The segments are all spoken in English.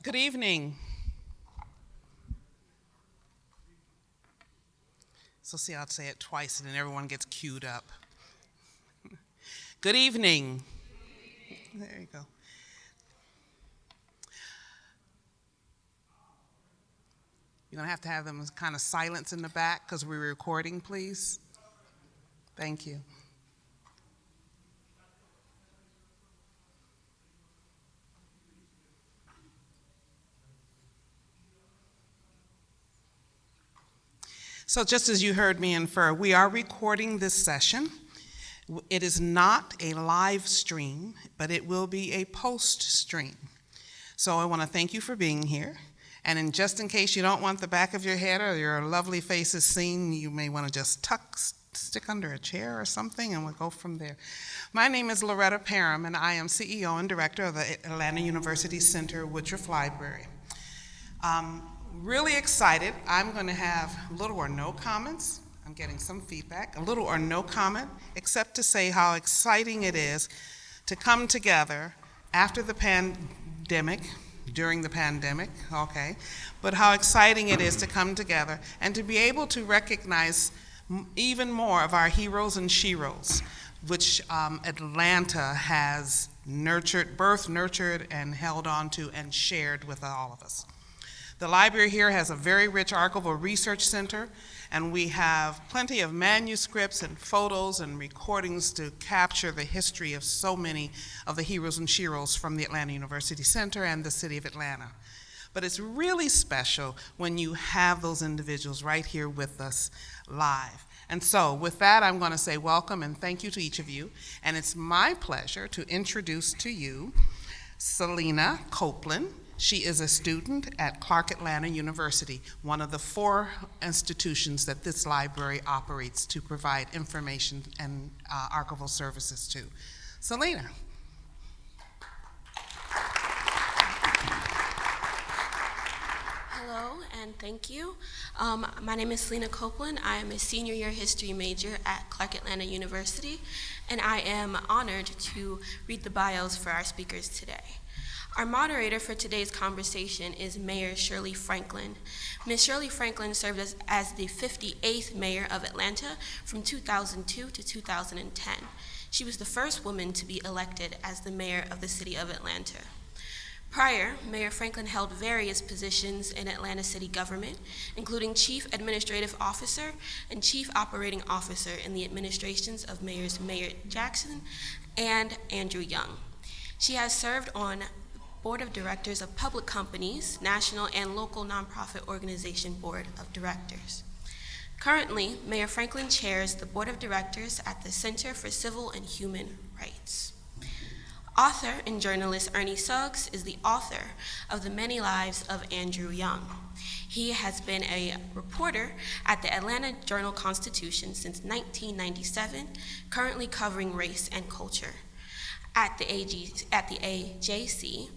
Good evening. So see, I'll say it twice and then everyone gets queued up. Good evening. There you go. You're going to have them kind of silence in the back because we're recording, please. Thank you. So just as you heard me infer, we are recording this session. It is not a live stream, but it will be a post stream. So I want to thank you for being here. And just in case you don't want the back of your head or your lovely faces seen, you may want to just stick under a chair or something, and we'll go from there. My name is Loretta Parham, and I am CEO and Director of the Atlanta University Center Woodruff Library. Really excited. I'm going to have little or no comments. I'm getting some feedback. A little or no comment, except to say how exciting it is to come together after the pandemic, during the pandemic, okay, but how exciting it is to come together and to be able to recognize even more of our heroes and sheroes, which Atlanta has birthed, nurtured, and held on to and shared with all of us. The library here has a very rich archival research center, and we have plenty of manuscripts and photos and recordings to capture the history of so many of the heroes and sheroes from the Atlanta University Center and the city of Atlanta. But it's really special when you have those individuals right here with us live. And so with that, I'm going to say welcome and thank you to each of you. And it's my pleasure to introduce to you Selena Copeland. She is a student at Clark Atlanta University, one of the 4 institutions that this library operates to provide information and archival services to. Selena. Hello, and thank you. My name is Selena Copeland. I am a senior year history major at Clark Atlanta University, and I am honored to read the bios for our speakers today. Our moderator for today's conversation is Mayor Shirley Franklin. Ms. Shirley Franklin served as the 58th mayor of Atlanta from 2002 to 2010. She was the first woman to be elected as the mayor of the city of Atlanta. Prior, Mayor Franklin held various positions in Atlanta city government, including Chief Administrative Officer and Chief Operating Officer in the administrations of Mayors Mayor Jackson and Andrew Young. She has served on Board of Directors of public companies, national and local nonprofit organization Board of Directors. Currently, Mayor Franklin chairs the Board of Directors at the Center for Civil and Human Rights. Author and journalist Ernie Suggs is the author of The Many Lives of Andrew Young. He has been a reporter at the Atlanta Journal-Constitution since 1997, currently covering race and culture. At the AJC,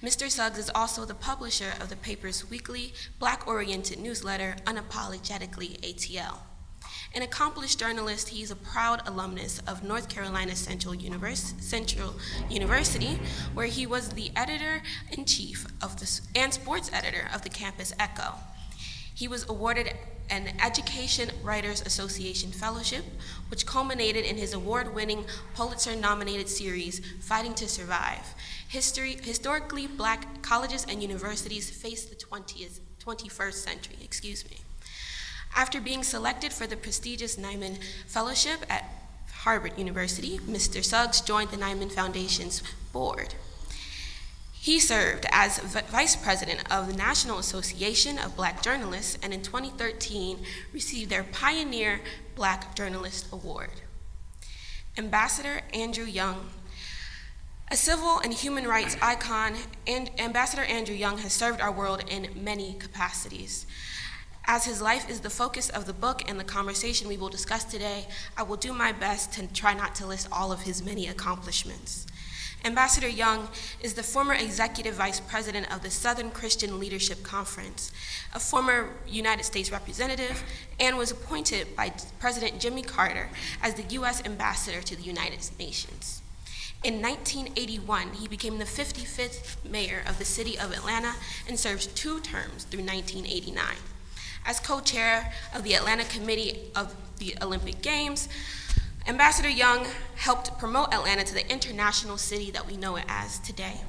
Mr. Suggs is also the publisher of the paper's weekly Black-oriented newsletter, Unapologetically ATL. An accomplished journalist, he's a proud alumnus of North Carolina Central University, where he was the editor-in-chief and sports editor of the Campus Echo. He was awarded an Education Writers Association Fellowship, which culminated in his award-winning Pulitzer-nominated series, Fighting to Survive. Historically Black colleges and universities face the 21st century. After being selected for the prestigious Nyman Fellowship at Harvard University, Mr. Suggs joined the Nyman Foundation's board. He served as vice president of the National Association of Black Journalists, and in 2013 received their Pioneer Black Journalist Award. Ambassador Andrew Young, a civil and human rights icon, and Ambassador Andrew Young has served our world in many capacities. As his life is the focus of the book and the conversation we will discuss today, I will do my best to try not to list all of his many accomplishments. Ambassador Young is the former executive vice president of the Southern Christian Leadership Conference, a former United States representative, and was appointed by President Jimmy Carter as the U.S. ambassador to the United Nations. In 1981, he became the 55th mayor of the city of Atlanta and served 2 terms through 1989. As co-chair of the Atlanta Committee of the Olympic Games, Ambassador Young helped promote Atlanta to the international city that we know it as today.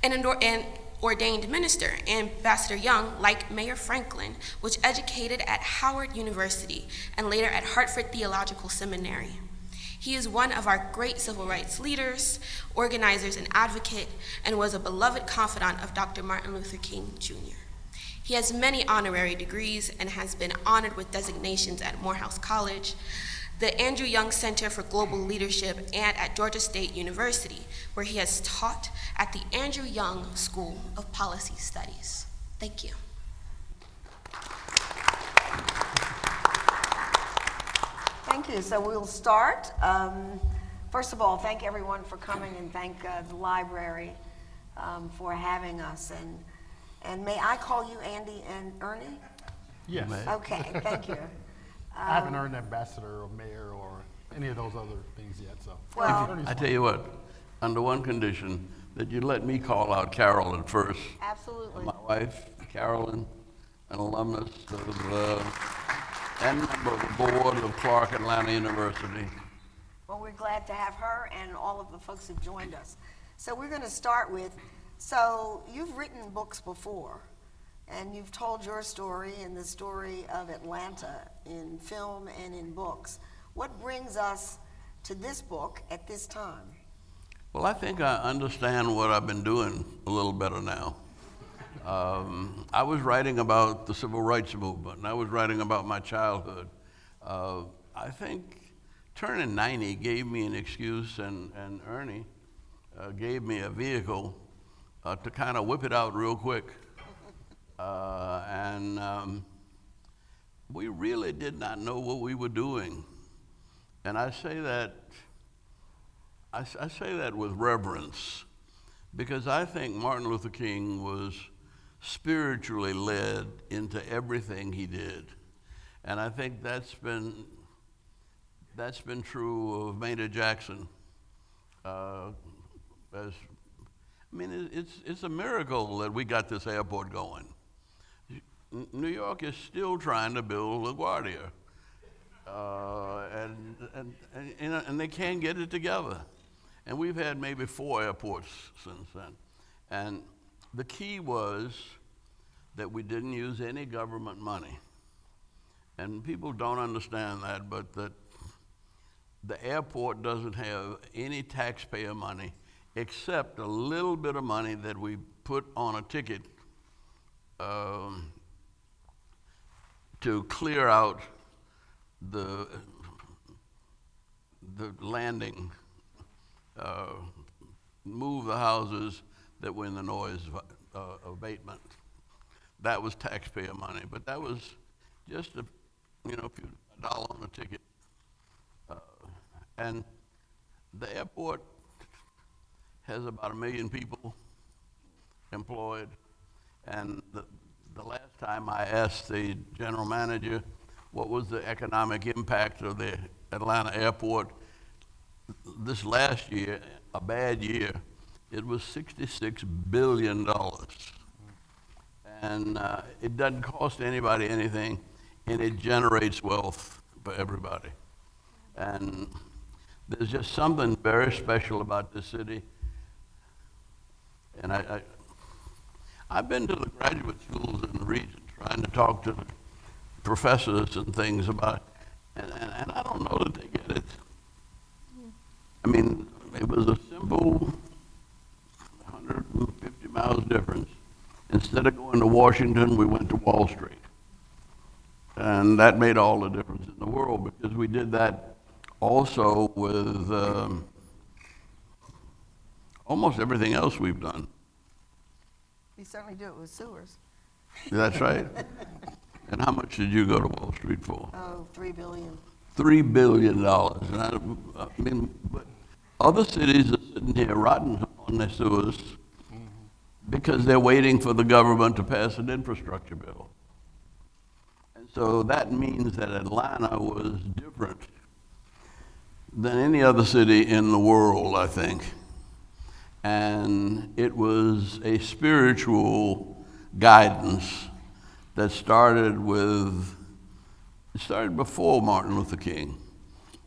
An ordained minister, Ambassador Young, like Mayor Franklin, was educated at Howard University and later at Hartford Theological Seminary. He is one of our great civil rights leaders, organizers, and advocate, and was a beloved confidant of Dr. Martin Luther King, Jr. He has many honorary degrees and has been honored with designations at Morehouse College, the Andrew Young Center for Global Leadership, and at Georgia State University, where he has taught at the Andrew Young School of Policy Studies. Thank you. Thank you. So we'll start. First of all, thank everyone for coming, and thank the library for having us. And may I call you Andy and Ernie? Yes. Okay, thank you. I haven't earned ambassador or mayor or any of those other things yet, so. Well, I tell you what, under one condition, that you let me call out Carolyn first. absolutely. My wife, Carolyn, an alumnus and member of the board of Clark Atlanta University. Well, we're glad to have her and all of the folks who've joined us. So we're going to start with, so you've written books before, and you've told your story and the story of Atlanta in film and in books. What brings us to this book at this time? Well, I think I understand what I've been doing a little better now. I was writing about the civil rights movement, and I was writing about my childhood. I think turning 90 gave me an excuse, and Ernie gave me a vehicle to kind of whip it out real quick. We really did not know what we were doing. And I say that with reverence, because I think Martin Luther King was spiritually led into everything he did. And I think that's been true of Maynard Jackson. It's a miracle that we got this airport going. New York is still trying to build LaGuardia, and they can't get it together. And we've had maybe 4 airports since then. And the key was that we didn't use any government money. And people don't understand that, but that the airport doesn't have any taxpayer money except a little bit of money that we put on a ticket to clear out the landing, move the houses that were in the noise abatement. That was taxpayer money, but that was just $1 on a ticket. And the airport has about 1 million people employed, and the last time I asked the general manager what was the economic impact of the Atlanta airport, this last year, a bad year, it was $66 billion. And it doesn't cost anybody anything, and it generates wealth for everybody. And there's just something very special about this city. And I've been to the graduate schools in the region trying to talk to the professors and things about it, and I don't know that they get it. I mean, it was a simple 150 miles difference. Instead of going to Washington, we went to Wall Street. And that made all the difference in the world, because we did that also with almost everything else we've done. You certainly do it with sewers. That's right. And how much did you go to Wall Street for? Oh, $3 billion. $3 billion. And I mean, but other cities are sitting here rotting on their sewers because they're waiting for the government to pass an infrastructure bill. And so that means that Atlanta was different than any other city in the world, I think. And it was a spiritual guidance that started before Martin Luther King.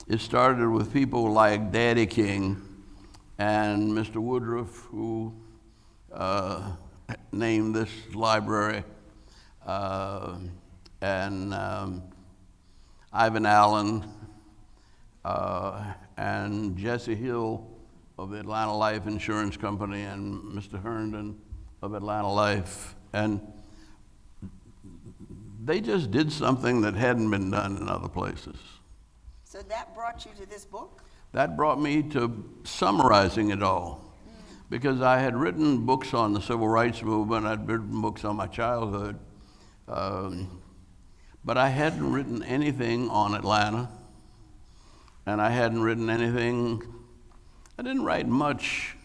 It started with people like Daddy King and Mr. Woodruff, who named this library, and Ivan Allen, and Jesse Hill of the Atlanta Life Insurance Company, and Mr. Herndon of Atlanta Life. And they just did something that hadn't been done in other places. So that brought you to this book? That brought me to summarizing it all. Because I had written books on the civil rights movement, I'd written books on my childhood, but I hadn't written anything on Atlanta, and I hadn't written anything, I didn't write much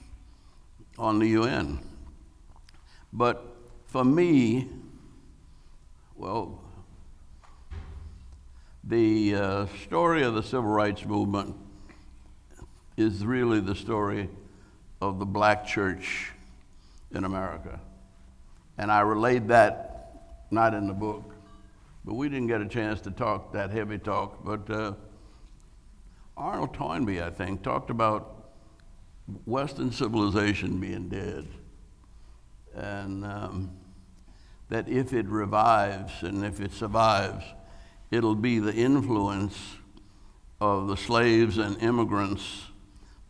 on the UN. But for me, well, the story of the civil rights movement is really the story of the black church in America. And I relayed that, not in the book, but we didn't get a chance to talk that heavy talk, but Arnold Toynbee, I think, talked about Western civilization being dead, and that if it revives and if it survives, it'll be the influence of the slaves and immigrants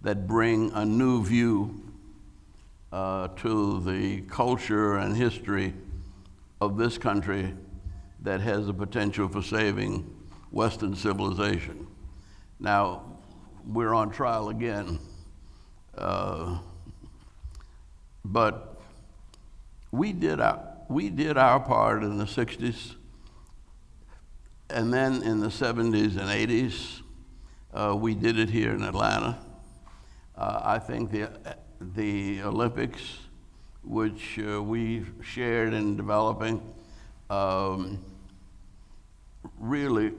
that bring a new view to the culture and history of this country that has the potential for saving Western civilization. Now, we're on trial again, but we did our part in the 60s, and then in the 70s and 80s, we did it here in Atlanta. I think the Olympics, which we shared in developing, really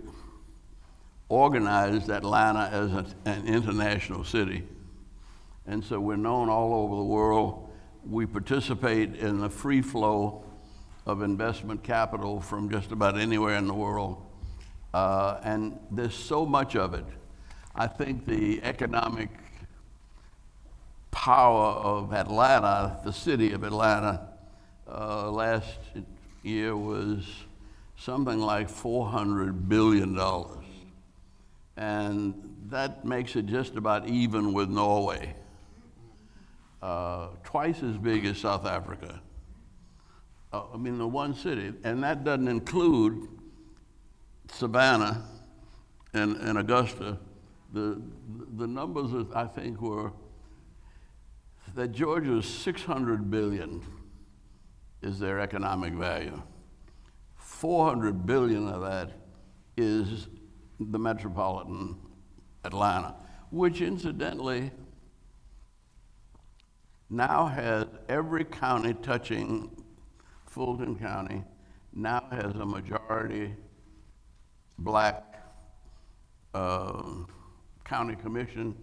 organized Atlanta as an international city. And so we're known all over the world. We participate in the free flow of investment capital from just about anywhere in the world. And there's so much of it. I think the economic power of Atlanta, the city of Atlanta, last year was something like $400 billion. And that makes it just about even with Norway. Twice as big as South Africa. I mean, the one city, and that doesn't include Savannah and Augusta. The numbers, I think, were that Georgia's 600 billion is their economic value. 400 billion of that is the metropolitan Atlanta, which incidentally now has every county touching Fulton County now has a majority black county commission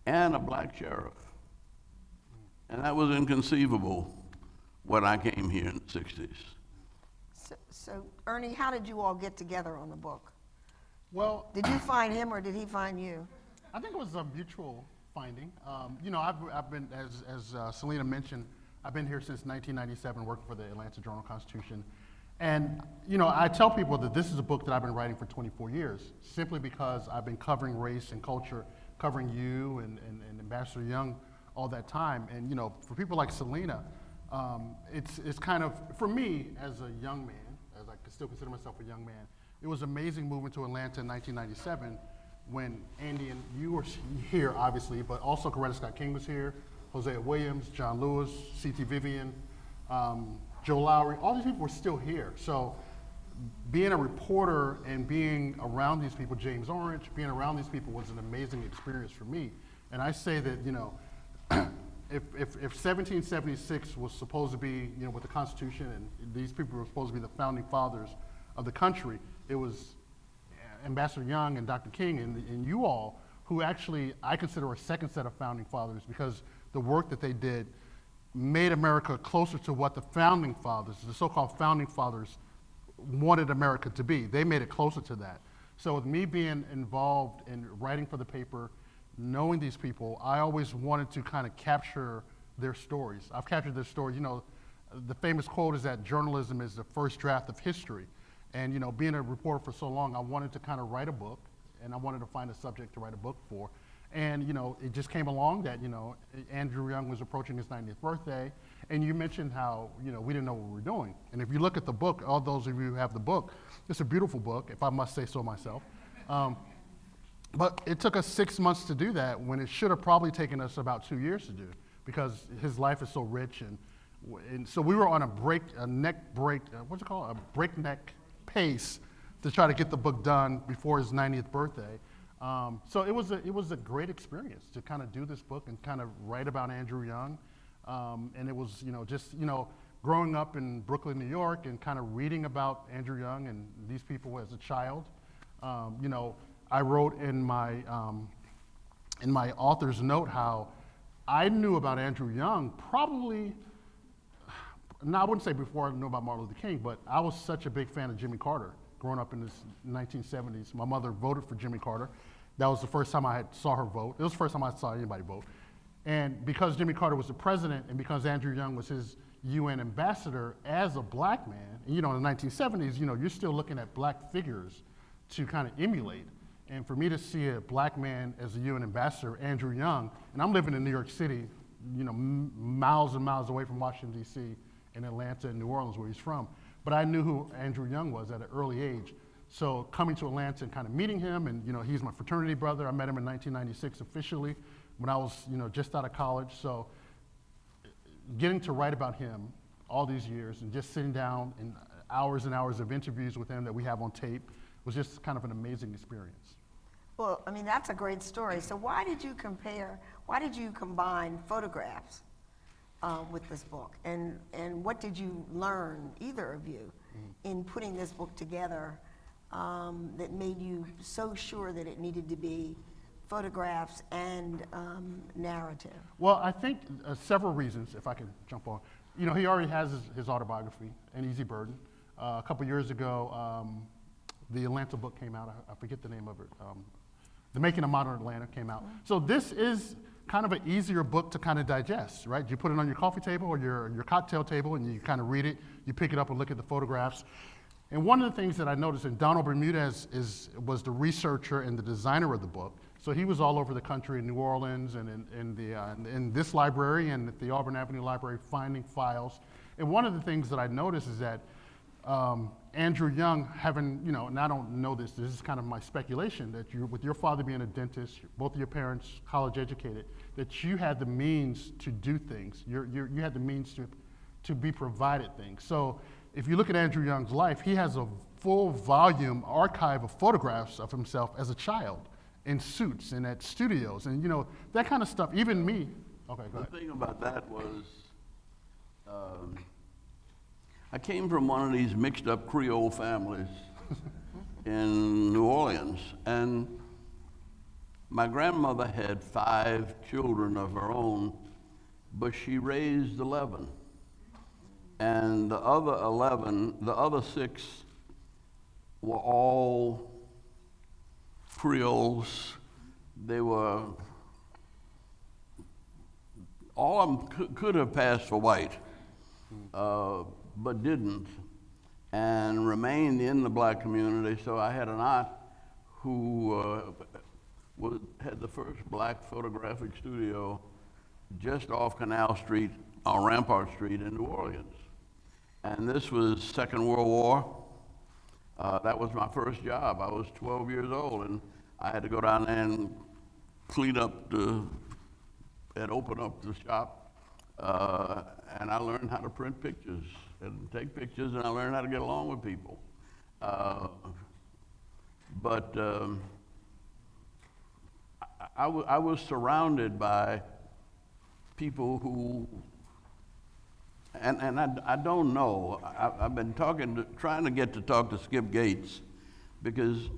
and a black sheriff. And that was inconceivable when I came here in the 60s. So Ernie, how did you all get together on the book? Well, Did you find him or did he find you? I think it was a mutual finding. You know, I've been, as Selena mentioned, I've been here since 1997 working for the Atlanta Journal-Constitution. And, you know, I tell people that this is a book that I've been writing for 24 years, simply because I've been covering race and culture, covering you and Ambassador Young all that time. And, you know, for people like Selena, it's kind of, for me as a young man, as I still consider myself a young man, it was amazing moving to Atlanta in 1997 when Andy and you were here, obviously, but also Coretta Scott King was here, Hosea Williams, John Lewis, C.T. Vivian, Joe Lowry, all these people were still here. So being a reporter and being around these people, James Orange, being around these people was an amazing experience for me. And I say that, you know, if 1776 was supposed to be, you know, with the Constitution and these people were supposed to be the founding fathers of the country, it was Ambassador Young and Dr. King and you all who actually I consider a second set of founding fathers because the work that they did made America closer to what the founding fathers, the so-called founding fathers, wanted America to be. They made it closer to that. So with me being involved in writing for the paper, knowing these people, I always wanted to kind of capture their stories. I've captured their stories. You know, the famous quote is that journalism is the first draft of history. And, you know, being a reporter for so long, I wanted to kind of write a book, and I wanted to find a subject to write a book for. And, you know, it just came along that, you know, Andrew Young was approaching his 90th birthday, and you mentioned how, you know, we didn't know what we were doing. And if you look at the book, all those of you who have the book, it's a beautiful book, if I must say so myself. But it took us 6 months to do that when it should have probably taken us about 2 years to do because his life is so rich. And so we were on a breakneck pace to try to get the book done before his 90th birthday. So it was a great experience to kind of do this book and kind of write about Andrew Young. And it was, you know, just, you know, growing up in Brooklyn, New York and kind of reading about Andrew Young and these people as a child. You know, I wrote in my author's note how I knew about Andrew Young probably, no, I wouldn't say before I knew about Martin Luther King, but I was such a big fan of Jimmy Carter growing up in the 1970s. My mother voted for Jimmy Carter. That was the first time I saw her vote. It was the first time I saw anybody vote. And because Jimmy Carter was the president and because Andrew Young was his UN ambassador as a black man, and you know, in the 1970s, you know, you're still looking at black figures to kind of emulate. And for me to see a black man as a UN ambassador, Andrew Young, and I'm living in New York City, you know, miles and miles away from Washington, D.C., in Atlanta and New Orleans, where he's from. But I knew who Andrew Young was at an early age. So coming to Atlanta and kind of meeting him, and you know, he's my fraternity brother. I met him in 1996 officially when I was, you know, just out of college. So getting to write about him all these years and just sitting down and hours of interviews with him that we have on tape was just kind of an amazing experience. Well, I mean, that's a great story. So why did you combine photographs with this book? And what did you learn, either of you, in putting this book together that made you so sure that it needed to be photographs and narrative? Well, I think several reasons, if I can jump on. You know, he already has his autobiography, An Easy Burden. A couple years ago, the Atlanta book came out. I forget the name of it. The Making of Modern Atlanta came out. So this is kind of an easier book to kind of digest, right? You put it on your coffee table or your cocktail table and you kind of read it, you pick it up and look at the photographs. And one of the things that I noticed, and Donald Bermuda was the researcher and the designer of the book. So he was all over the country in New Orleans and in this library and at the Auburn Avenue Library finding files. And one of the things that I noticed is that Andrew Young, having, you know, and I don't know this is kind of my speculation, that with your father being a dentist, both of your parents college educated, that you had the means to do things. You had the means to be provided things. So if you look at Andrew Young's life, he has a full volume archive of photographs of himself as a child in suits and at studios and, you know, that kind of stuff. Even me. Okay, go ahead. The thing about that was, I came from one of these mixed up Creole families in New Orleans, and my grandmother had 5 children of her own, but she raised 11. And the other 6 were all Creoles. They were, all of them could have passed for white. But didn't, and remained in the black community. So I had an aunt who had the first black photographic studio just off Canal Street, on Rampart Street in New Orleans. And this was Second World War. That was my first job. I was 12 years old, and I had to go down there and clean up and open up the shop. And I learned how to print pictures and take pictures, and I learned how to get along with people. But I was surrounded by people who, and I don't know, I've been trying to get to talk to Skip Gates, because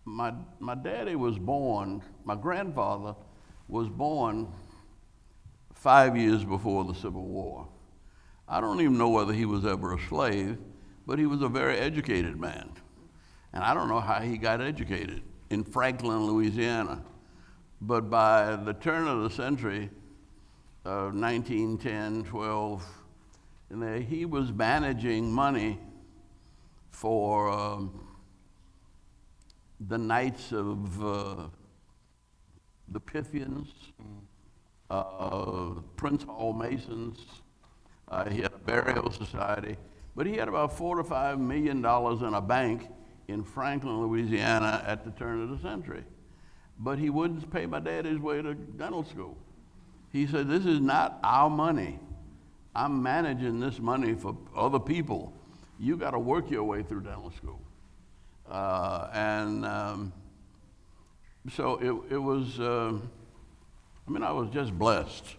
my daddy was born, my grandfather was born 5 years before the Civil War. I don't even know whether he was ever a slave, but he was a very educated man. And I don't know how he got educated in Franklin, Louisiana. But by the turn of the century, 1910, 12, and he was managing money for the Knights of the Pythians, Prince Hall Masons. He had a burial society, but he had about $4 to $5 million in a bank in Franklin, Louisiana at the turn of the century. But he wouldn't pay my dad his way to dental school. He said, "This is not our money. I'm managing this money for other people. You got to work your way through dental school." So it was, I was just blessed.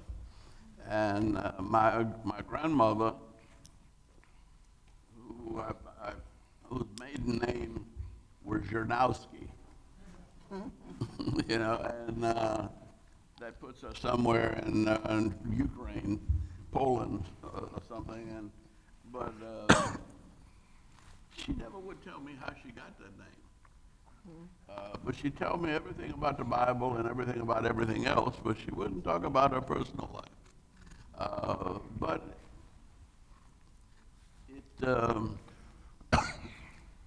And my grandmother, whose maiden name was Jernowski, and that puts us somewhere in Ukraine, Poland, or something. But she never would tell me how she got that name. But she'd tell me everything about the Bible and everything about everything else, but she wouldn't talk about her personal life. But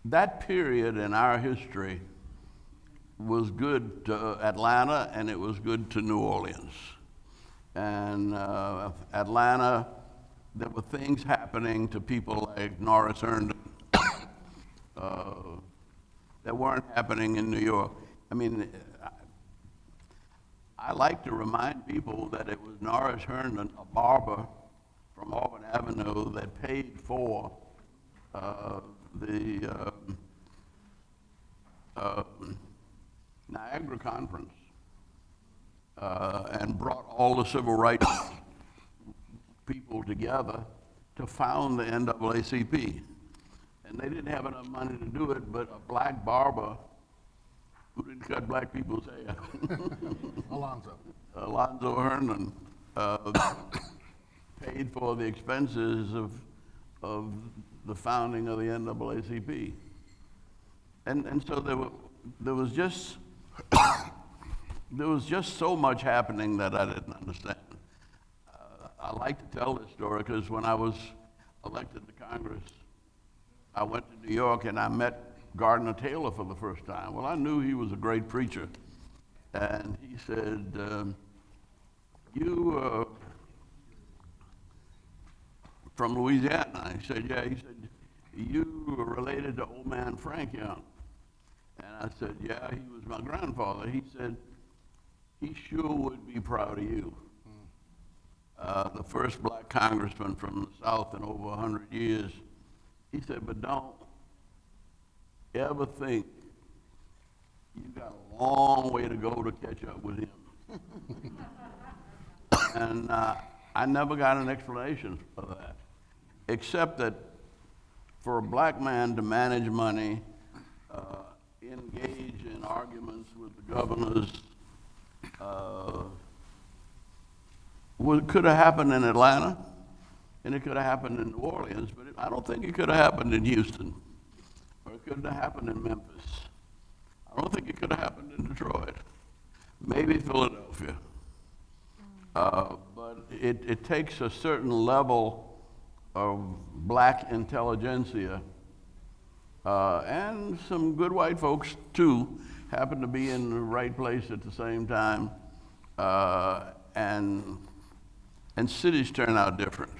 that period in our history was good to Atlanta, and it was good to New Orleans. And Atlanta, there were things happening to people like Norris Herndon that weren't happening in New York. I like to remind people that it was Norris Herndon, a barber from Auburn Avenue, that paid for the Niagara Conference and brought all the civil rights people together to found the NAACP. And they didn't have enough money to do it, but a black barber who didn't cut black people's hair, Alonzo Herndon, paid for the expenses of the founding of the NAACP. And so there was just so much happening that I didn't understand. I like to tell this story because when I was elected to Congress, I went to New York and I met Gardner Taylor for the first time. Well, I knew he was a great preacher. And he said, "You from Louisiana?" I said, "Yeah." He said, "You were related to old man Frank Young?" And I said, "Yeah, he was my grandfather." He said, "He sure would be proud of you." The first black congressman from the South in over 100 years. He said, "But don't ever think you got a long way to go to catch up with him." And I never got an explanation for that, except that for a black man to manage money, engage in arguments with the governors, could have happened in Atlanta, and it could have happened in New Orleans, but I don't think it could have happened in Houston, or it couldn't have happened in Memphis. I don't think it could have happened in Detroit, maybe Philadelphia. But it takes a certain level of black intelligentsia, and some good white folks too happen to be in the right place at the same time, and cities turn out different.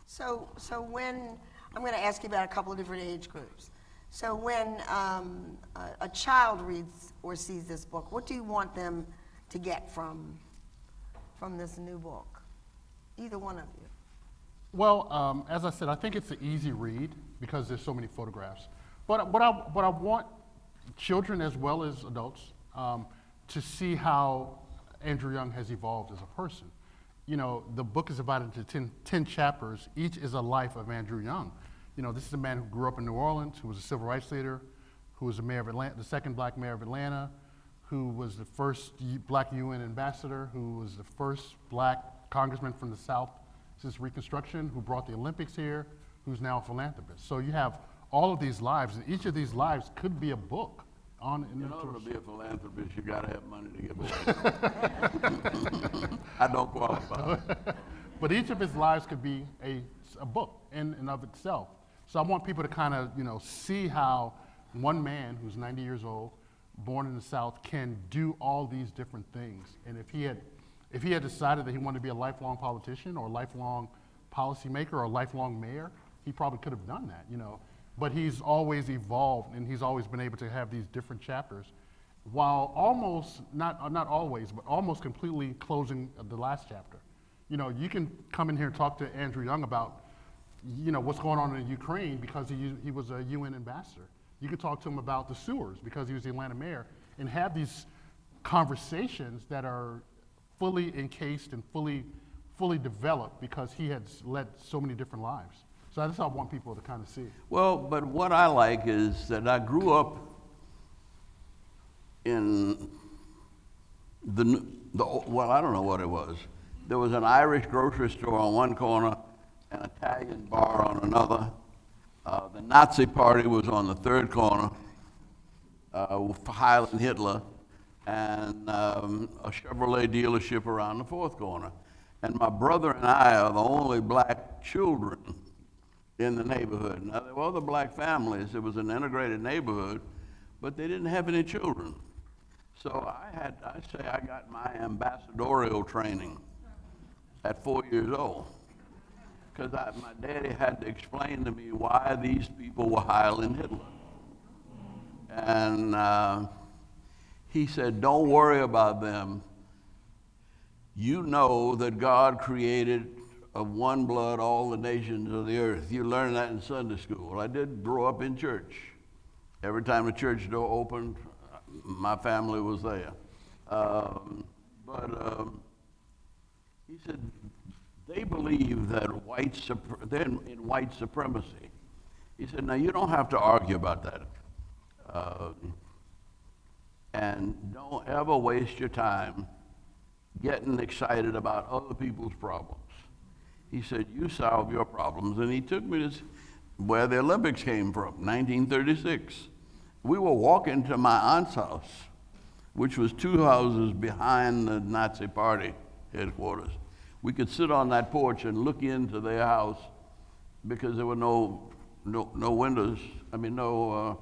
So when, I'm going to ask you about a couple of different age groups. So when a child reads or sees this book, what do you want them to get from this new book? Either one of you. Well, as I said, I think it's an easy read because there's so many photographs. But what I want children as well as adults to see how Andrew Young has evolved as a person. The book is divided into 10 chapters. Each is a life of Andrew Young. This is a man who grew up in New Orleans, who was a civil rights leader, who was the mayor of Atlanta, the second black mayor of Atlanta, who was the first black UN ambassador, who was the first black congressman from the South since Reconstruction, who brought the Olympics here, who's now a philanthropist. So you have all of these lives, and each of these lives could be a book on. In order to be a philanthropist, you got to have money to give away. I don't qualify. But each of his lives could be a book in and of itself. So I want people to kind of, see how one man who's 90 years old, born in the South, can do all these different things. And if he had decided that he wanted to be a lifelong politician or a lifelong policymaker or a lifelong mayor, he probably could have done that, But he's always evolved, and he's always been able to have these different chapters, while almost, not always, but almost completely closing the last chapter. You can come in here and talk to Andrew Young about, what's going on in Ukraine because he was a UN ambassador. You can talk to him about the sewers because he was the Atlanta mayor, and have these conversations that are fully encased and fully developed because he had led so many different lives. So that's how I want people to kind of see. Well, but what I like is that I grew up in well, I don't know what it was. There was an Irish grocery store on one corner, an Italian bar on another. The Nazi Party was on the third corner, with Heil and Hitler, and a Chevrolet dealership around the fourth corner. And my brother and I are the only black children in the neighborhood. Now, there were other black families. It was an integrated neighborhood, but they didn't have any children. So I say I got my ambassadorial training at 4 years old, because my daddy had to explain to me why these people were Heil and Hitler. And he said, don't worry about them. You know that God created of one blood all the nations of the earth. You learn that in Sunday school. I did grow up in church. Every time the church door opened, my family was there. He said, they believe that they're in white supremacy. He said, now you don't have to argue about that. And don't ever waste your time getting excited about other people's problems. He said, you solve your problems. And he took me to where the Olympics came from, 1936. We were walking to my aunt's house, which was 2 houses behind the Nazi Party headquarters. We could sit on that porch and look into their house because there were no windows, no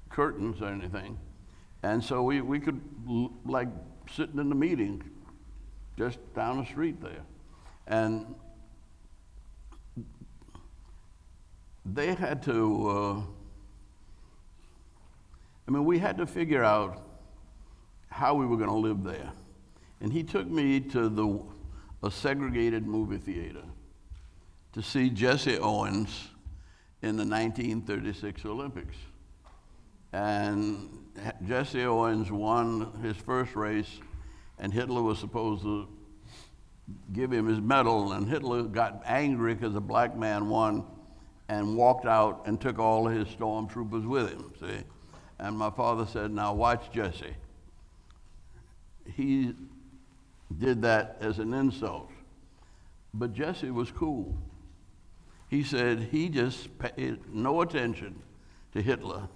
curtains or anything. And so we could, like, sitting in the meeting just down the street there. And they had to, we had to figure out how we were going to live there. And he took me to a segregated movie theater to see Jesse Owens in the 1936 Olympics. And Jesse Owens won his first race, and Hitler was supposed to give him his medal, and Hitler got angry because a black man won and walked out and took all of his stormtroopers with him, see? And my father said, now watch Jesse. He did that as an insult, but Jesse was cool. He said he just paid no attention to Hitler.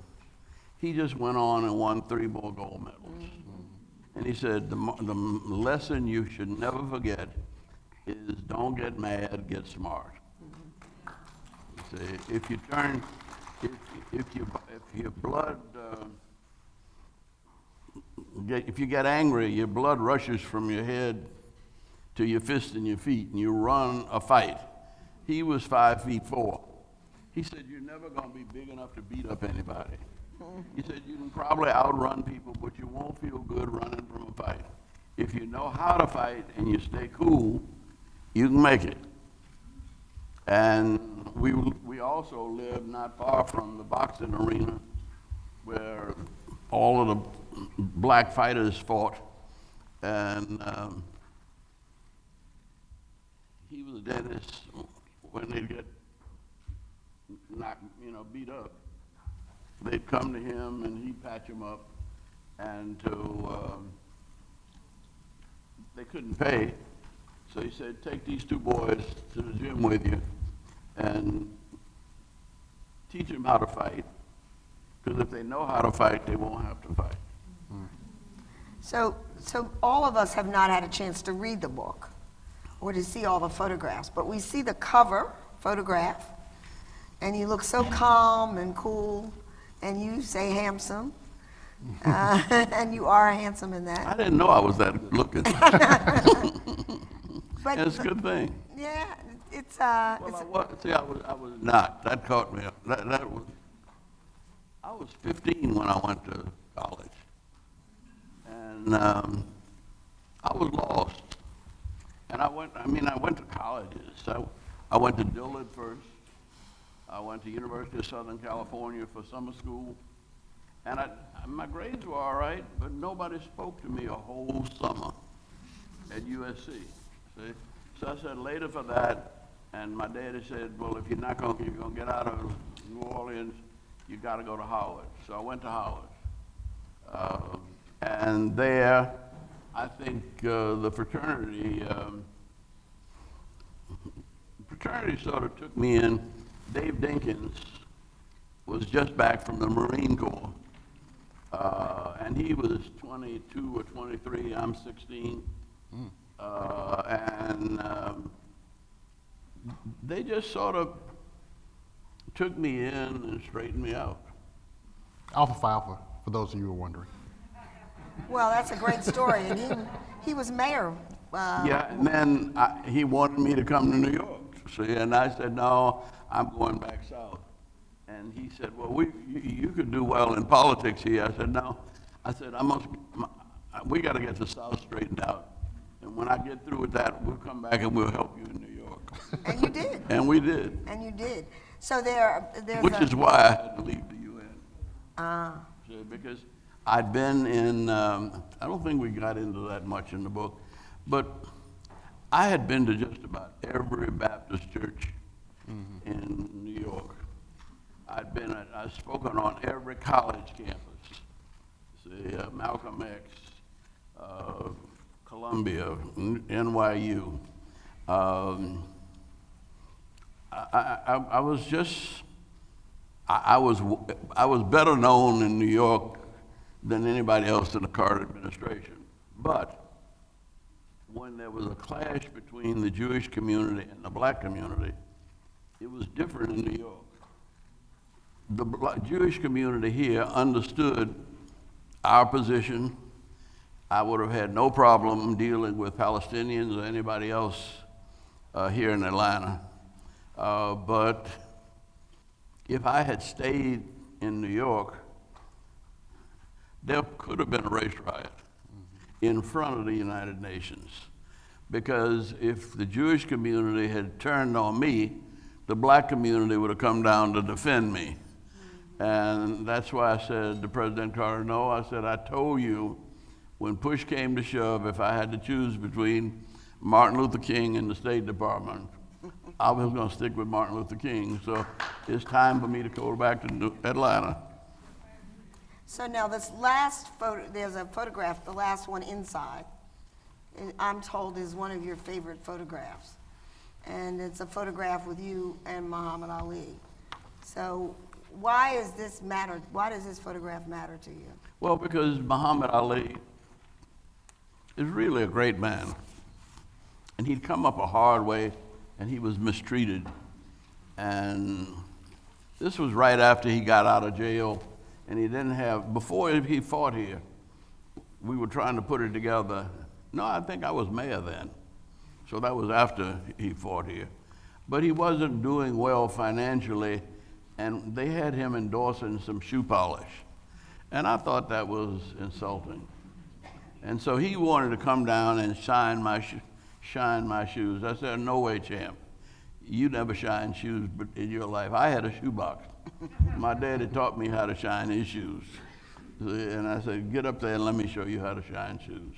He just went on and won 3 more gold medals. Mm-hmm. And he said, the lesson you should never forget is don't get mad, get smart. Mm-hmm. See, if you get angry, your blood rushes from your head to your fist and your feet, and you run a fight. He was 5'4". He said, you're never going to be big enough to beat up anybody. He said, you can probably outrun people, but you won't feel good running from a fight. If you know how to fight and you stay cool, you can make it. And we also lived not far from the boxing arena where all of the black fighters fought. And he was a dentist when they'd get knocked, beat up. they'd come to him and he'd patch them up, and they couldn't pay. So he said, take these two boys to the gym with you and teach them how to fight. Because if they know how to fight, they won't have to fight. So all of us have not had a chance to read the book or to see all the photographs, but we see the cover photograph, and you look so calm and cool, and you say handsome, and you are handsome in that. I didn't know I was that good looking. But That's a good thing. yeah, it's Well, I was not. That caught me up. I was 15 when I went to college. And I was lost. And I went to colleges. I went to Dillard first. I went to University of Southern California for summer school. And my grades were all right, but nobody spoke to me a whole summer at USC. See? So I said, later for that, and my daddy said, well, if you're going to get out of New Orleans, you got to go to Howard. So I went to Howard. And there, I think the fraternity sort of took me in. Dave Dinkins was just back from the Marine Corps. And he was 22 or 23, I'm 16. They just sort of took me in and straightened me out. Alpha Phi Alpha, for those of you who are wondering. well, that's a great story, and he was mayor. Yeah, and then he wanted me to come to New York, see, and I said, no, I'm going back south. And he said, well, you could do well in politics here. I said, no. I said, we got to get the South straightened out. And when I get through with that, we'll come back and we'll help you in New York. And you did. And we did. And you did. So there's Which is why I had to leave the UN. See, because I'd been in, I don't think we got into that much in the book, but I had been to just about every Baptist church in New York. I'd spoken on every college campus. See, Malcolm X, Columbia, NYU. I was better known in New York than anybody else in the Carter administration. But when there was a clash between the Jewish community and the black community, it was different in New York. The Jewish community here understood our position. I would have had no problem dealing with Palestinians or anybody else here in Atlanta. But if I had stayed in New York, there could have been a race riot in front of the United Nations. Because if the Jewish community had turned on me, the black community would have come down to defend me. And that's why I said to President Carter, no, I said, I told you when push came to shove, if I had to choose between Martin Luther King and the State Department, I was going to stick with Martin Luther King. So it's time for me to go back to Atlanta. So now this last photo, there's a photograph, the last one inside, I'm told is one of your favorite photographs. And it's a photograph with you and Muhammad Ali. So why does this photograph matter to you? Well, because Muhammad Ali is really a great man. And he'd come up a hard way, and he was mistreated. And this was right after he got out of jail, and he didn't have, before he fought here, we were trying to put it together. No, I think I was mayor then. So that was after he fought here. But he wasn't doing well financially, and they had him endorsing some shoe polish. And I thought that was insulting. And so he wanted to come down and shine my shoes. I said, no way, champ. You never shine shoes in your life. I had a shoebox. My daddy taught me how to shine his shoes. And I said, get up there and let me show you how to shine shoes.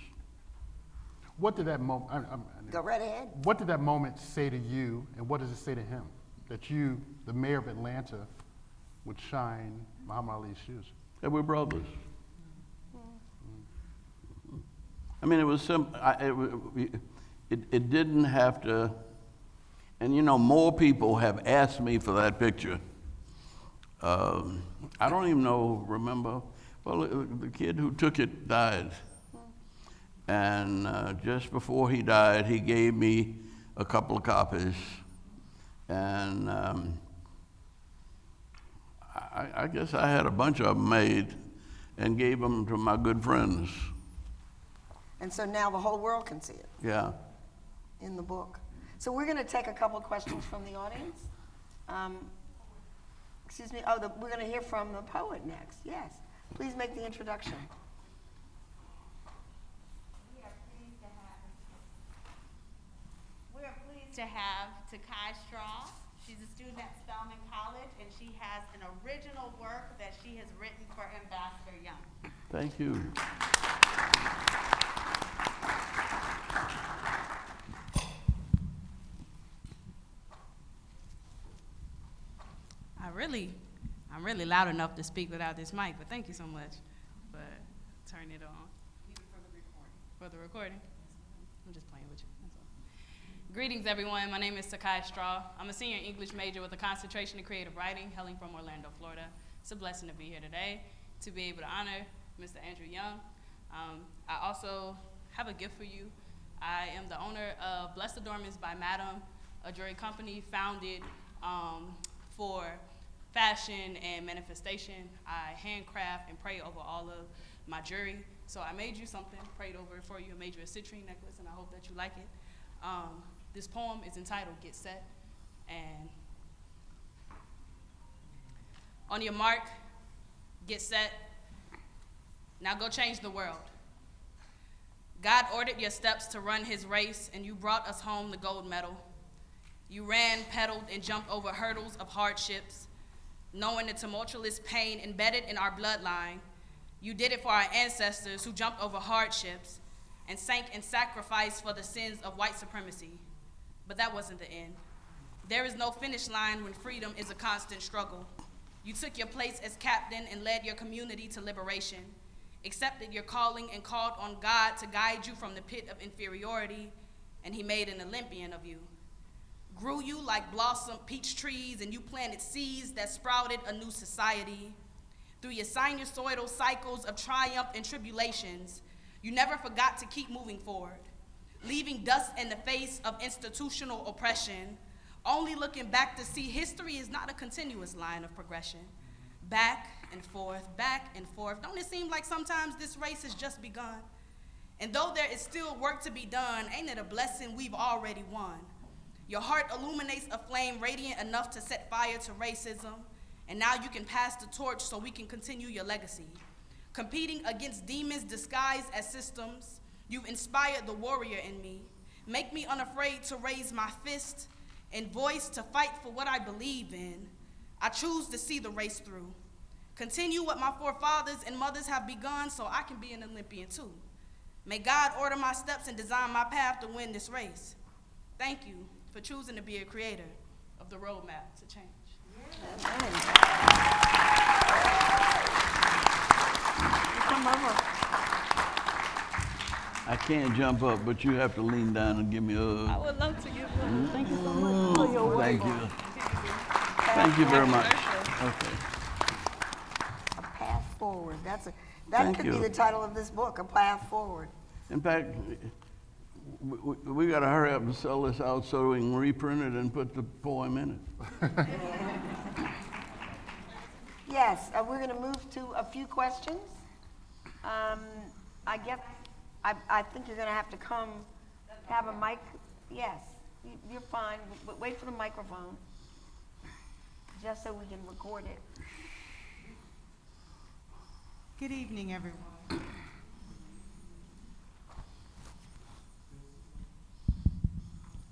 What did that moment? Go right ahead. What did that moment say to you, and what does it say to him? That you, the mayor of Atlanta, would shine Muhammad Ali's shoes? They were brothers. I mean, it was simple. It didn't have to. And you know, more people have asked me for that picture. I don't even remember. Well, the kid who took it died. And just before he died, he gave me a couple of copies. And I guess I had a bunch of them made and gave them to my good friends. And so now the whole world can see it Yeah. in the book. So we're going to take a couple of questions from the audience. Excuse me. Oh, we're going to hear from the poet next. Yes. Please make the introduction. We are pleased to have Takai Straw. She's a student at Spelman College, and she has an original work that she has written for Ambassador Young. Thank you. I'm really loud enough to speak without this mic, but thank you so much for turning it on. For the recording? I'm just playing with you. That's all. Greetings, everyone. My name is Takai Straw. I'm a senior English major with a concentration in creative writing, hailing from Orlando, Florida. It's a blessing to be here today, to be able to honor Mr. Andrew Young. I also have a gift for you. I am the owner of Blessed Adornments by Madam, a jewelry company founded for fashion and manifestation. I handcraft and pray over all of my jewelry. So I made you something, prayed over it for you. I made you a citrine necklace, and I hope that you like it. This poem is entitled Get Set. And on your mark, get set. Now go change the world. God ordered your steps to run his race, and you brought us home the gold medal. You ran, pedaled, and jumped over hurdles of hardships, knowing the tumultuous pain embedded in our bloodline. You did it for our ancestors who jumped over hardships and sank in sacrifice for the sins of white supremacy. But that wasn't the end. There is no finish line when freedom is a constant struggle. You took your place as captain and led your community to liberation, accepted your calling and called on God to guide you from the pit of inferiority, and he made an Olympian of you. Grew you like blossom peach trees, and you planted seeds that sprouted a new society. Through your sinusoidal cycles of triumph and tribulations, you never forgot to keep moving forward, leaving dust in the face of institutional oppression, only looking back to see history is not a continuous line of progression. Back and forth, back and forth. Don't it seem like sometimes this race has just begun? And though there is still work to be done, ain't it a blessing we've already won? Your heart illuminates a flame radiant enough to set fire to racism, and now you can pass the torch so we can continue your legacy. Competing against demons disguised as systems, you've inspired the warrior in me. Make me unafraid to raise my fist and voice to fight for what I believe in. I choose to see the race through. Continue what my forefathers and mothers have begun so I can be an Olympian too. May God order my steps and design my path to win this race. Thank you for choosing to be a creator of the roadmap to change. Come over. I can't jump up, but you have to lean down and give me a hug. I would love to give you. Thank you so much. Oh, you're Thank welcome. you. Thank you very much. Okay. A path forward. That Thank could you. be the title of this book, A Path Forward. In fact, we got to hurry up and sell this out so we can reprint it and put the poem in it. Yes, we're going to move to a few questions. I guess, I think you're going to have to come have a mic. Yes, you're fine, but wait for the microphone, just so we can record it. Good evening, everyone.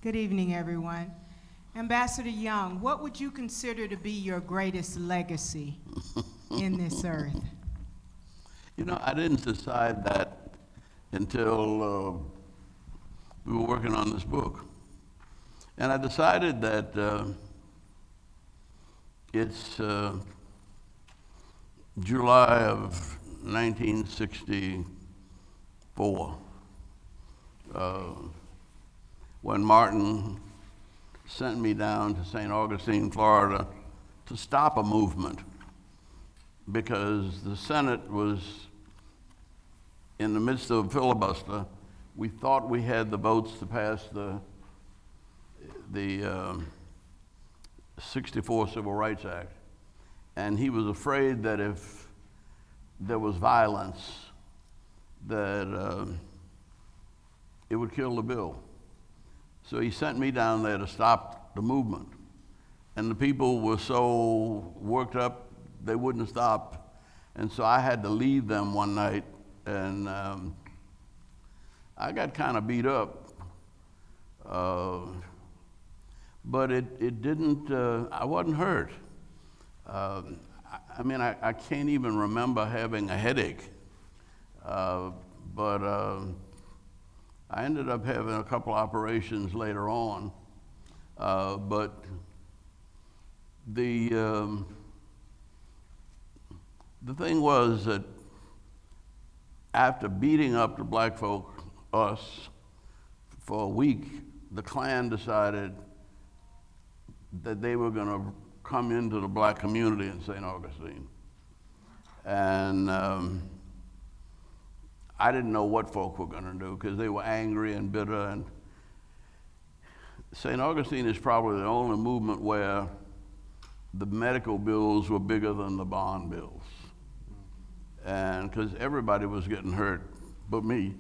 Good evening, everyone. Ambassador Young, what would you consider to be your greatest legacy in this earth? You know, I didn't decide that until we were working on this book. And I decided that it's July of 1964, when Martin sent me down to St. Augustine, Florida, to stop a movement because the Senate was in the midst of a filibuster. We thought we had the votes to pass the 64 Civil Rights Act. And he was afraid that if there was violence, that it would kill the bill. So he sent me down there to stop the movement. And the people were so worked up, they wouldn't stop. And so I had to lead them one night, and I got kind of beat up. But it didn't, I wasn't hurt. I can't even remember having a headache. But I ended up having a couple operations later on. But the thing was that after beating up the black folk, us, for a week, the Klan decided that they were going to come into the black community in St. Augustine. And I didn't know what folk were going to do because they were angry and bitter. And St. Augustine is probably the only movement where the medical bills were bigger than the bond bills. And because everybody was getting hurt but me.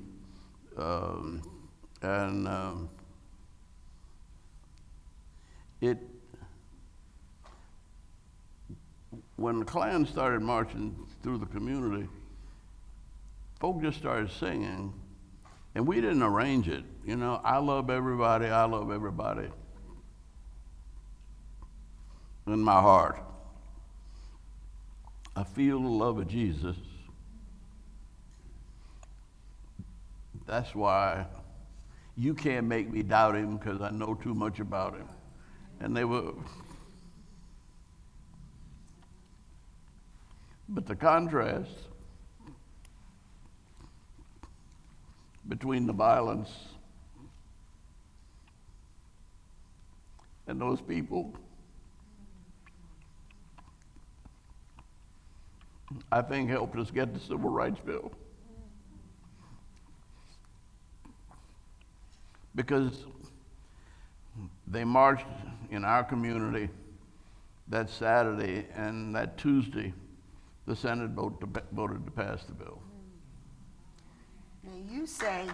When the Klan started marching through the community, folk just started singing, and we didn't arrange it. You know, I love everybody, I love everybody. In my heart, I feel the love of Jesus. That's why you can't make me doubt him, because I know too much about him. And they were. But the contrast between the violence and those people, I think helped us get the Civil Rights Bill. Because they marched in our community that Saturday, and that Tuesday, the Senate voted to pass the bill. Now you say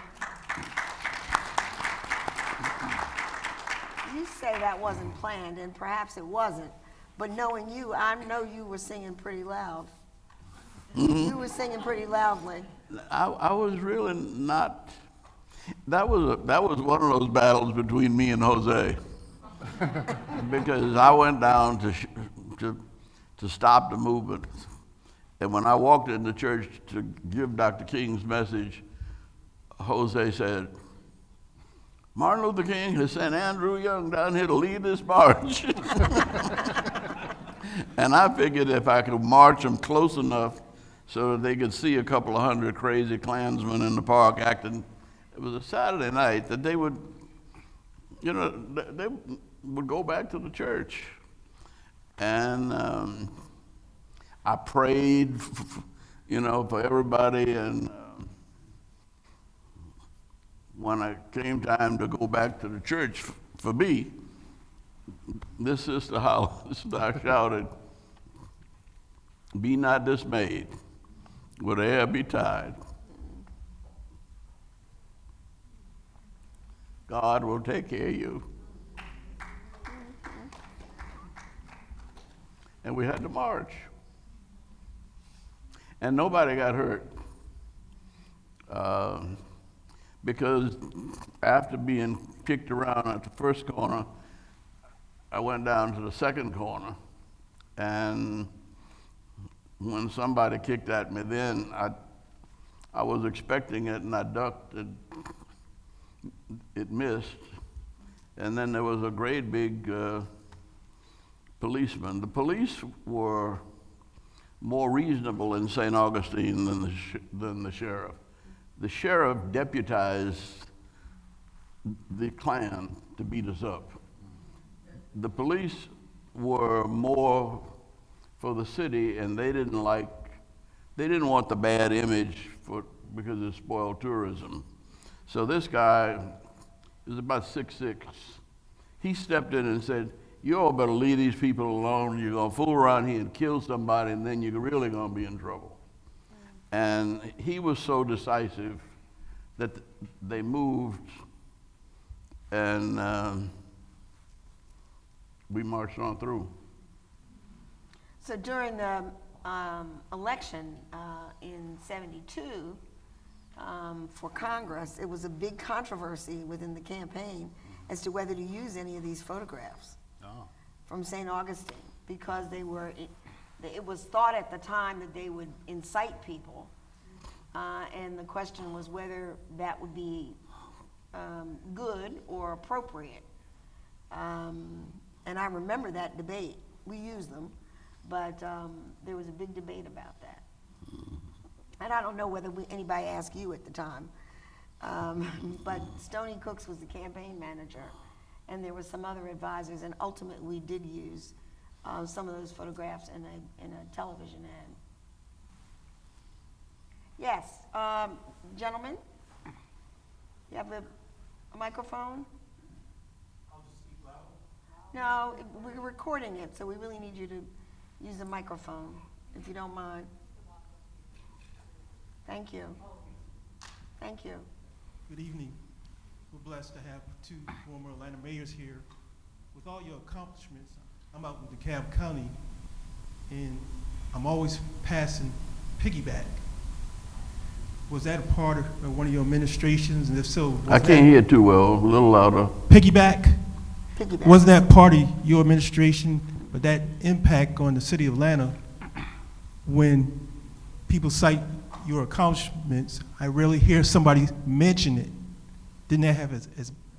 that wasn't planned, and perhaps it wasn't, but knowing you, I know you were singing pretty loud. You were singing pretty loudly. I was really not. That was one of those battles between me and Jose, because I went down to stop the movement, and when I walked into church to give Dr. King's message, Jose said, "Martin Luther King has sent Andrew Young down here to lead this march." And I figured if I could march them close enough so that they could see a couple of hundred crazy Klansmen in the park acting. It was a Saturday night that they would, they would go back to the church. And I prayed, for everybody. And when it came time to go back to the church for me, this sister shouted, "Be not dismayed, whate'er betide. God will take care of you." And we had to march. And nobody got hurt. Because after being kicked around at the first corner, I went down to the second corner. And when somebody kicked at me then, I was expecting it, and I ducked it. It missed. And then there was a great big policeman. The police were more reasonable in St. Augustine than the sheriff. The sheriff deputized the Klan to beat us up. The police were more for the city, and they didn't want the bad image because it spoiled tourism. So this guy is about 6'6". He stepped in and said, "You all better leave these people alone. You're gonna fool around here and kill somebody, and then you're really gonna be in trouble." And he was so decisive that they moved, and we marched on through. So during the election in '72 for Congress, it was a big controversy within the campaign as to whether to use any of these photographs from St. Augustine, because it was thought at the time that they would incite people, and the question was whether that would be good or appropriate. And I remember that debate. We used them, but there was a big debate about that. And I don't know whether anybody asked you at the time, but Stoney Cooks was the campaign manager, and there were some other advisors, and ultimately we did use some of those photographs in a television ad. Yes, gentlemen, you have a microphone? No, we're recording it, so we really need you to use the microphone, if you don't mind. Thank you. Thank you. Good evening. We're blessed to have two former Atlanta mayors here. With all your accomplishments, I'm out in DeKalb County, and I'm always passing piggyback. Was that a part of one of your administrations, and if so, I can't hear too well, a little louder. Piggyback? Piggyback. Wasn't that part of your administration, but that impact on the city of Atlanta when people cite your accomplishments, I rarely hear somebody mention it. Didn't that have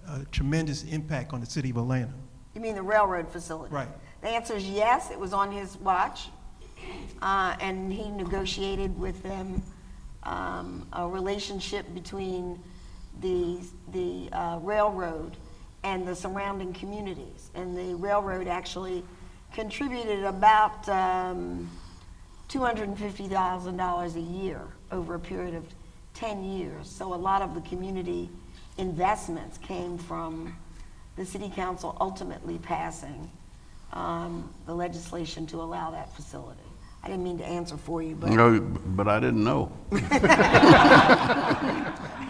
a tremendous impact on the city of Atlanta? You mean the railroad facility? Right. The answer is yes, it was on his watch, and he negotiated with them a relationship between the railroad and the surrounding communities. And the railroad actually contributed about $250,000 a year over a period of 10 years. So a lot of the community investments came from the city council ultimately passing the legislation to allow that facility. I didn't mean to answer for you, but No, but I didn't know.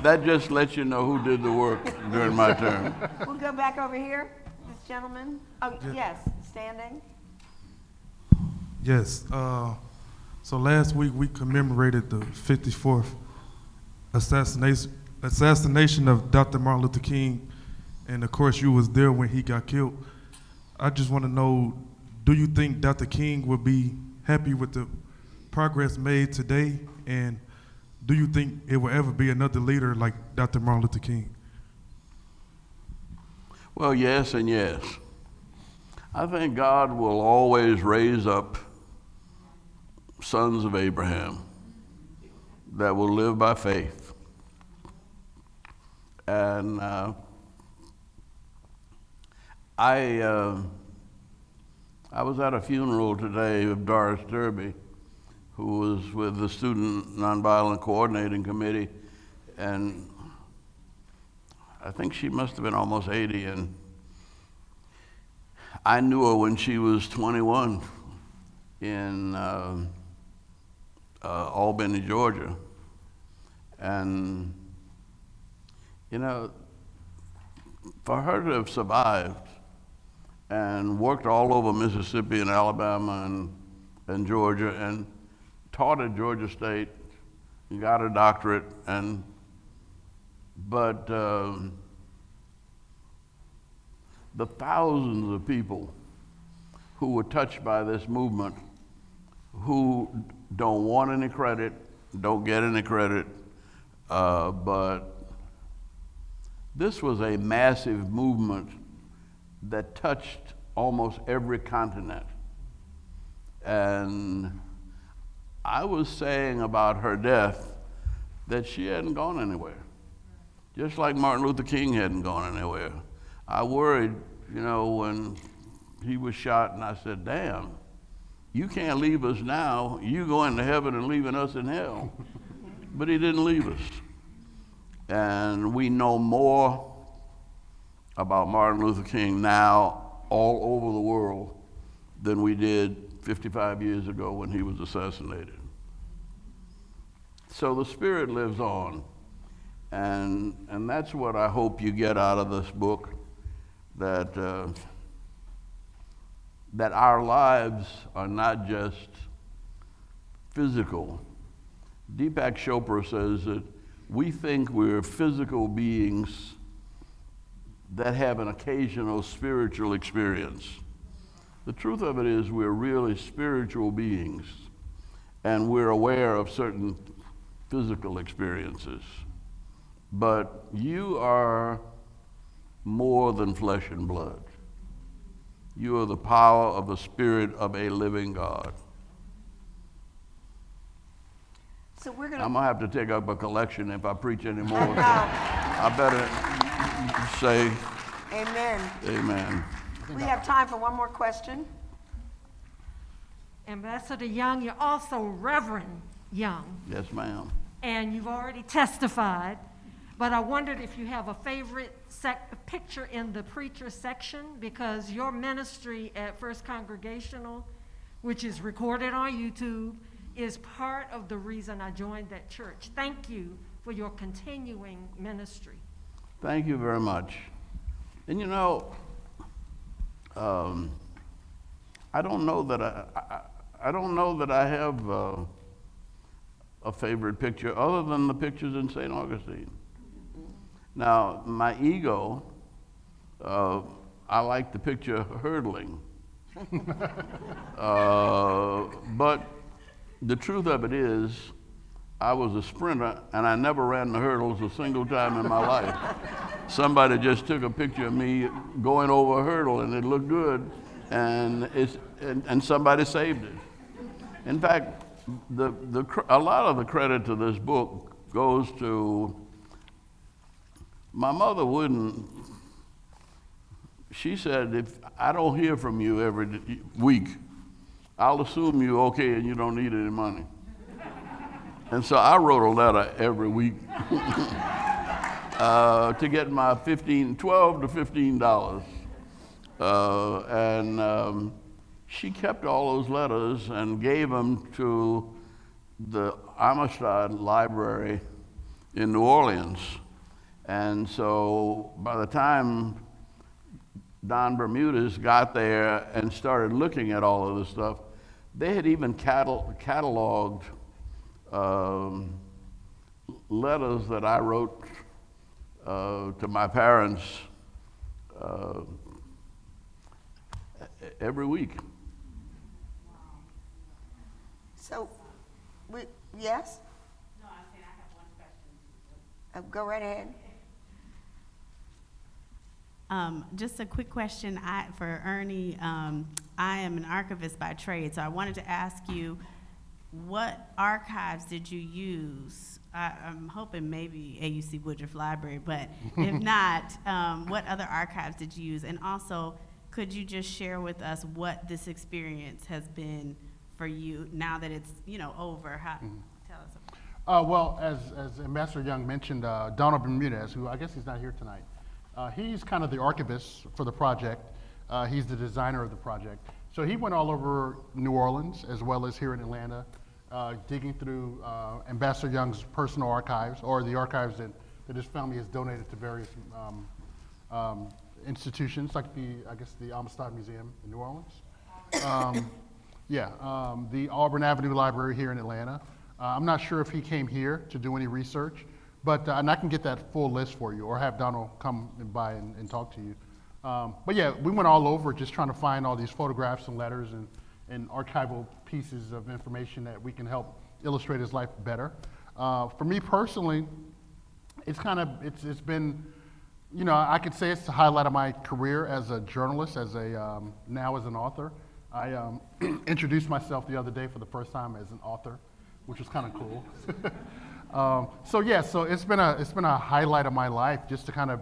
That just lets you know who did the work during my term. we'll go back over here. This gentleman. Oh, yes, standing. Yes. So last week we commemorated the 54th assassination of Dr. Martin Luther King, and of course you was there when he got killed. I just want to know, do you think Dr. King would be happy with the progress made today, and do you think it will ever be another leader like Dr. Martin Luther King? Well, yes and yes. I think God will always raise up sons of Abraham that will live by faith. And I was at a funeral today of Doris Derby, who was with the Student Nonviolent Coordinating Committee, and I think she must have been almost 80, and I knew her when she was 21 in Albany, Georgia. And, you know, for her to have survived and worked all over Mississippi and Alabama and Georgia and taught at Georgia State, and got a doctorate, but the thousands of people who were touched by this movement, who don't want any credit, don't get any credit, but this was a massive movement that touched almost every continent. And I was saying about her death that she hadn't gone anywhere, just like Martin Luther King hadn't gone anywhere. I worried, when he was shot, and I said, damn, you can't leave us now. You going to heaven and leaving us in hell. But he didn't leave us. And we know more about Martin Luther King now all over the world than we did 55 years ago when he was assassinated. So the spirit lives on. And that's what I hope you get out of this book, that our lives are not just physical. Deepak Chopra says that we think we're physical beings that have an occasional spiritual experience. The truth of it is we're really spiritual beings, and we're aware of certain physical experiences. But you are more than flesh and blood. You are the power of the Spirit of a living God. So we're I'm going gonna have to take up a collection if I preach anymore. know. I better say Amen. amen. We have time for one more question. Ambassador Young, you're also Reverend Young, Yes, ma'am. and you've already testified, but I wondered if you have a favorite picture in the preacher section, because your ministry at First Congregational, which is recorded on YouTube, is part of the reason I joined that church. Thank you for your continuing ministry. Thank you very much. And I don't know that I don't know that I have a favorite picture other than the pictures in St. Augustine. Now, my ego, I like the picture hurdling. But the truth of it is, I was a sprinter, and I never ran the hurdles a single time in my life. Somebody just took a picture of me going over a hurdle, and it looked good, and somebody saved it. In fact, a lot of the credit to this book goes to my mother. She said, if I don't hear from you every week, I'll assume you're okay and you don't need any money. And so I wrote a letter every week to get my $12 to $15. And she kept all those letters and gave them to the Amistad Library in New Orleans. And so by the time Don Bermudez got there and started looking at all of this stuff, they had even cataloged letters that I wrote to my parents every week. So, yes? No, I said I have one question. Go right ahead. Just a quick question for Ernie. I am an archivist by trade, so I wanted to ask you, what archives did you use? I'm hoping maybe AUC Woodruff Library, but if not, what other archives did you use? And also, could you just share with us what this experience has been for you now that it's over? Tell us. Well, as Ambassador Young mentioned, Donald Bermudez, who I guess he's not here tonight, he's kind of the archivist for the project. He's the designer of the project. So he went all over New Orleans as well as here in Atlanta, digging through Ambassador Young's personal archives, or the archives that his family has donated to various institutions, like the Amistad Museum in New Orleans. The Auburn Avenue Library here in Atlanta. I'm not sure if he came here to do any research, but and I can get that full list for you, or have Donald come by and talk to you. But yeah, we went all over just trying to find all these photographs and letters and archival pieces of information that we can help illustrate his life better. For me personally, it's been, I could say it's the highlight of my career as a journalist, now as an author. I introduced myself the other day for the first time as an author. which was kind of cool. So it's been a highlight of my life just to kind of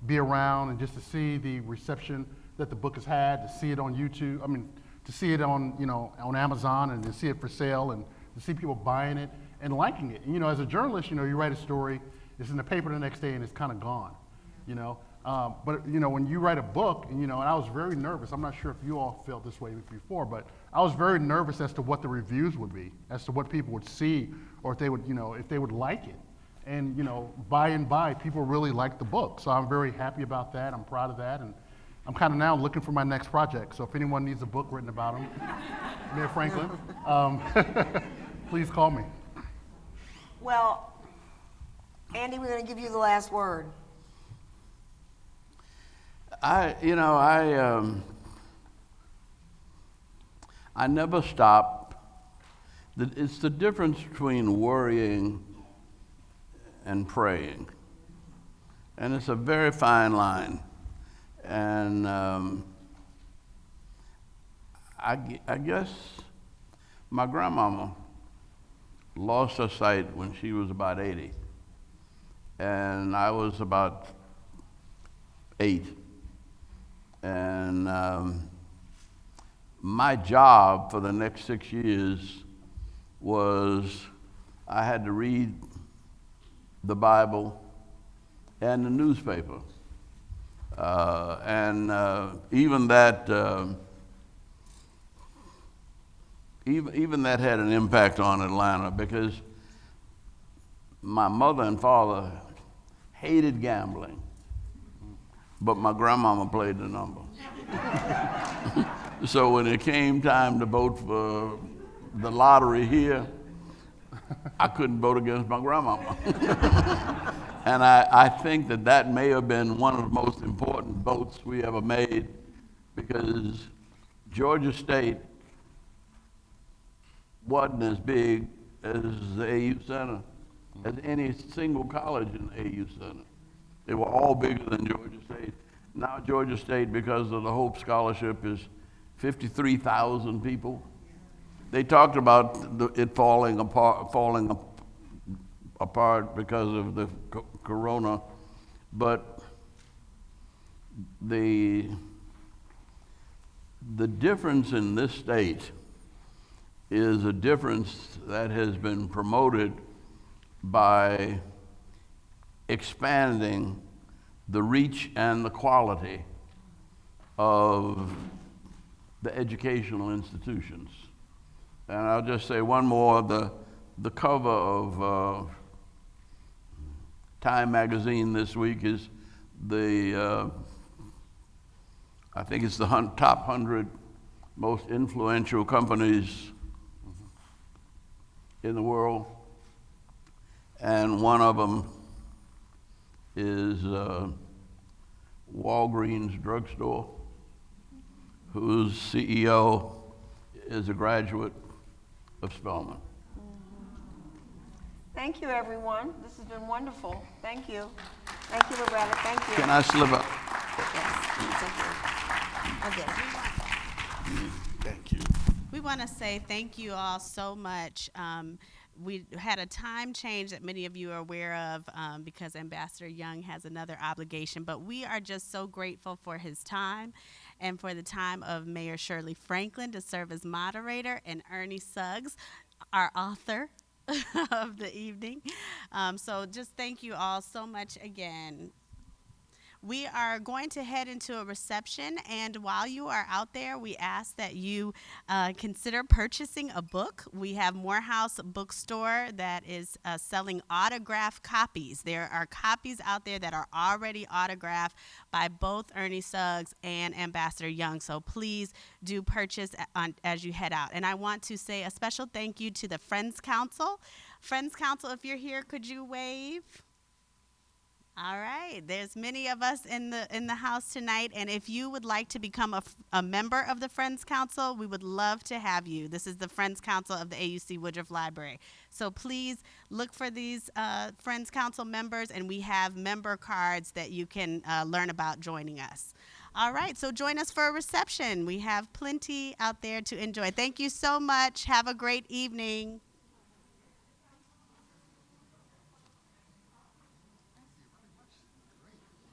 be around and just to see the reception that the book has had, to see it on YouTube. I mean, to see it on on Amazon and to see it for sale and to see people buying it and liking it. As a journalist, you write a story, it's in the paper the next day and it's kind of gone. But when you write a book, and I was very nervous. I'm not sure if you all felt this way before, but I was very nervous as to what the reviews would be, as to what people would see, or if they would, if they would like it. And by and by, people really like the book. So I'm very happy about that. I'm proud of that, and I'm kind of now looking for my next project. So if anyone needs a book written about him, Mayor Franklin, please call me. Well, Andy, we're going to give you the last word. I never stop. It's the difference between worrying and praying. And it's a very fine line. And I guess my grandmama lost her sight when she was about 80. And I was about 8. And my job for the next 6 years was I had to read the Bible and the newspaper. Even that had an impact on Atlanta because my mother and father hated gambling, but my grandmama played the number. So when it came time to vote for the lottery here, I couldn't vote against my grandmama. And I think that may have been one of the most important votes we ever made because Georgia State wasn't as big as the AU Center, as any single college in the AU Center. They were all bigger than Georgia State. Now Georgia State, because of the Hope Scholarship, is 53,000 people. They talked about it falling apart because of the corona, but the difference in this state is a difference that has been promoted by expanding the reach and the quality of the educational institutions. And I'll just say one more, the cover of Time magazine this week is I think it's the top 100 most influential companies in the world. And one of them is Walgreens drugstore, whose CEO is a graduate of Spelman. Thank you, everyone. This has been wonderful. Thank you. Thank you, Loretta. Thank you. Can I slip up? Yes, it's okay. Thank you. We want to say thank you all so much. We had a time change that many of you are aware of because Ambassador Young has another obligation, but we are just so grateful for his time and for the time of Mayor Shirley Franklin to serve as moderator and Ernie Suggs, our author of the evening. So just thank you all so much again. We are going to head into a reception, and while you are out there, we ask that you consider purchasing a book. We have Morehouse Bookstore that is selling autographed copies. There are copies out there that are already autographed by both Ernie Suggs and Ambassador Young, so please do purchase as you head out. And I want to say a special thank you to the Friends Council. Friends Council, if you're here, could you wave? All right, there's many of us in the house tonight, and if you would like to become a member of the Friends Council, we would love to have you. This is the Friends Council of the AUC Woodruff Library. So please look for these Friends Council members, and we have member cards that you can learn about joining us. All right, so join us for a reception. We have plenty out there to enjoy. Thank you so much. Have a great evening.